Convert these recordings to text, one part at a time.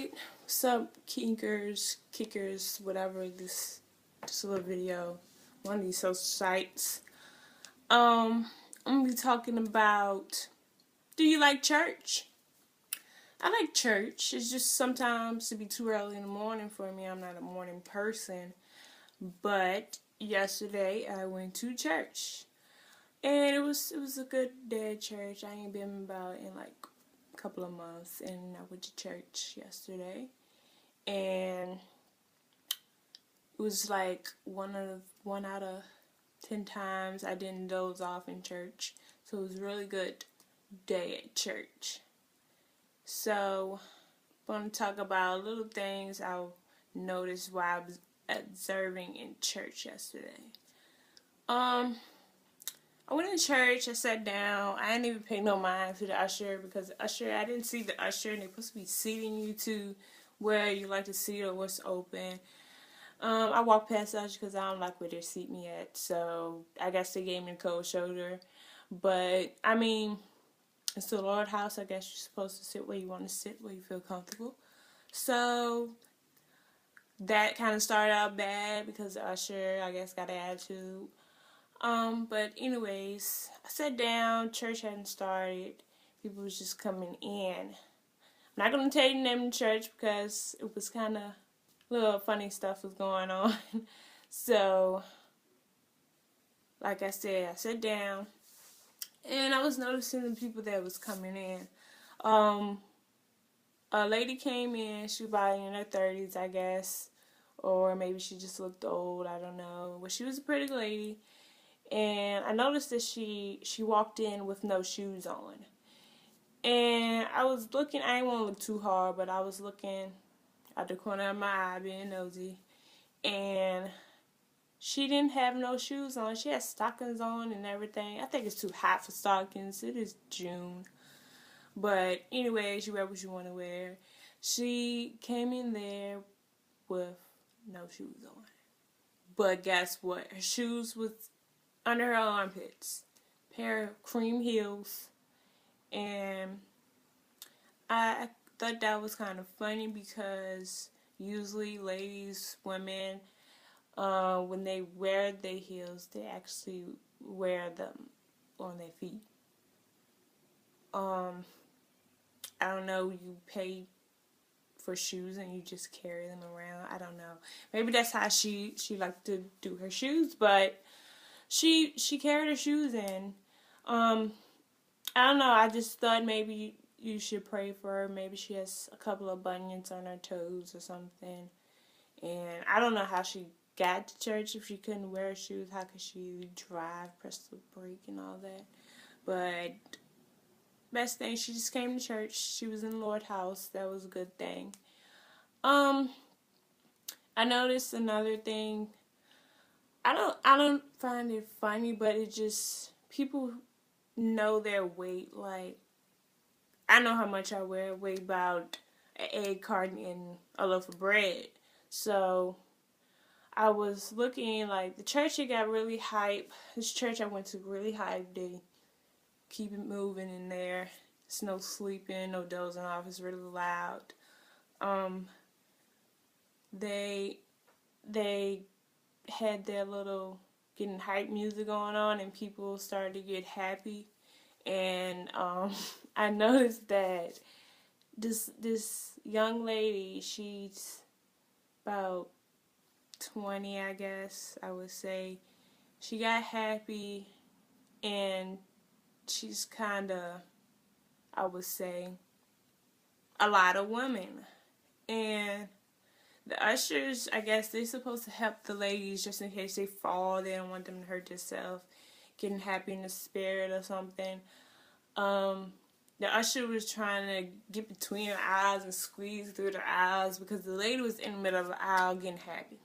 Alright, what's up, kickers, whatever, this little video, one of these social sites. I'm going to be talking about, do you like church? I like church. It's just sometimes it'd be too early in the morning for me. I'm not a morning person. But yesterday I went to church. And it was a good day at church. I ain't been about in like couple of months, and I went to church yesterday, and it was like one out of 10 times I didn't doze off in church, so it was a really good day at church. So I'm going to talk about little things I noticed while I was observing in church yesterday. I went to church, I sat down, I didn't even pay no mind to the usher, because the usher, I didn't see the usher, and they're supposed to be seating you to where you like to sit or what's open. I walked past the usher because I don't like where they seat me at, so I guess they gave me the cold shoulder. But, I mean, it's the Lord house, I guess you're supposed to sit where you want to sit, where you feel comfortable. So, that kind of started out bad because the usher, I guess, got an attitude. But anyways, I sat down, church hadn't started, people was just coming in. I'm not going to tell you the name of the church because it was kind of, little funny stuff was going on. So, like I said, I sat down, and I was noticing the people that was coming in. A lady came in, she was probably in her 30s, I guess, or maybe she just looked old, I don't know, but she was a pretty lady. And I noticed that she walked in with no shoes on. And I was looking, I didn't want to look too hard, but I was looking at the corner of my eye, being nosy. And she didn't have no shoes on. She had stockings on and everything. I think it's too hot for stockings. It is June. But anyways, you wear what you want to wear. She came in there with no shoes on. But guess what? Her shoes was under her armpits, pair of cream heels, and I thought that was kind of funny because usually ladies, women, when they wear their heels, they actually wear them on their feet. I don't know, you pay for shoes and you just carry them around. I don't know. Maybe that's how she liked to do her shoes, but She carried her shoes in. I don't know, I just thought maybe you should pray for her. Maybe she has a couple of bunions on her toes or something. And I don't know how she got to church if she couldn't wear shoes. How could she drive, press the brake and all that? But best thing, she just came to church. She was in the Lord's house. That was a good thing. I noticed another thing. I don't find it funny, but it just, people know their weight. Like, I know how much I weigh. I weigh about an egg carton and a loaf of bread. So, I was looking, like, the church, it got really hype. This church I went to, really hype. They keep it moving in there. It's no sleeping, no dozing off. It's really loud. They had their little getting hype music going on, and people started to get happy. And I noticed that this young lady, she's about 20, I guess I would say. She got happy, and she's kind of, I would say, a lot of women. And the ushers, I guess, they're supposed to help the ladies just in case they fall. They don't want them to hurt themselves, getting happy in the spirit or something. The usher was trying to get between her aisles and squeeze through the aisles because the lady was in the middle of the aisle getting happy.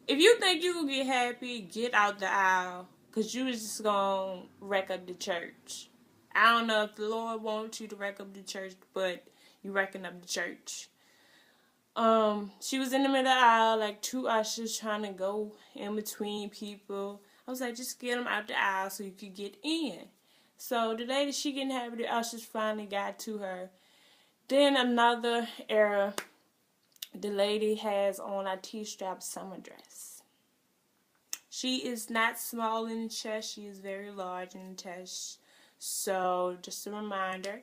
If you think you will get happy, get out the aisle, because you was just going to wreck up the church. I don't know if the Lord wants you to wreck up the church, but you wrecking up the church. She was in the middle of the aisle, like 2 ushers trying to go in between people. I was like, just get them out the aisle so you could get in. So the lady, she getting happy, the ushers finally got to her. Then another era, the lady has on a T-strap summer dress. She is not small in the chest. She is very large in the chest. So, just a reminder.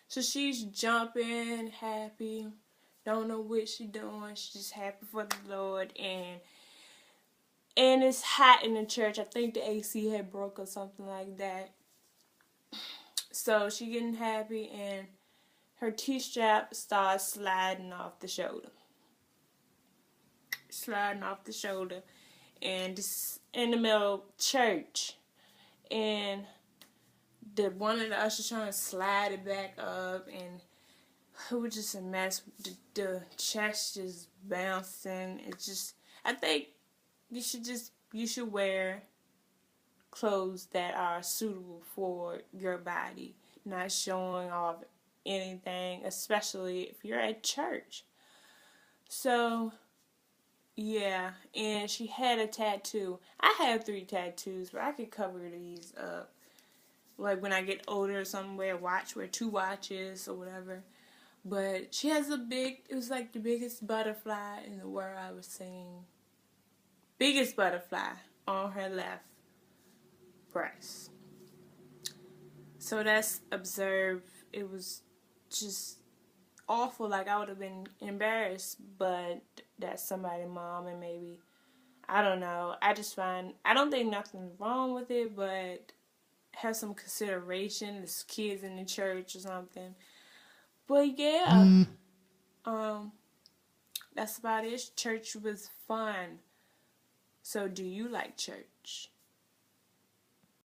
So, she's jumping, happy. Don't know what she's doing. She's just happy for the Lord. And it's hot in the church. I think the AC had broke or something like that. So, she getting happy and her T-strap starts sliding off the shoulder. Sliding off the shoulder. And it's in the middle of church. And one of the ushers trying to slide it back up, and it was just a mess. The chest just bouncing. It's just, I think you should wear clothes that are suitable for your body, not showing off anything, especially if you're at church. So yeah, and she had a tattoo. I have 3 tattoos, but I could cover these up. Like when I get older or something, wear 2 watches or whatever. But she has it was like the biggest butterfly in the world, I was saying. Biggest butterfly on her left breast. So that's observed. It was just awful. Like, I would have been embarrassed, but that's somebody's mom, and maybe, I don't know. I don't think nothing's wrong with it, but have some consideration. There's kids in the church or something. But yeah, that's about it. Church was fun. So do you like church?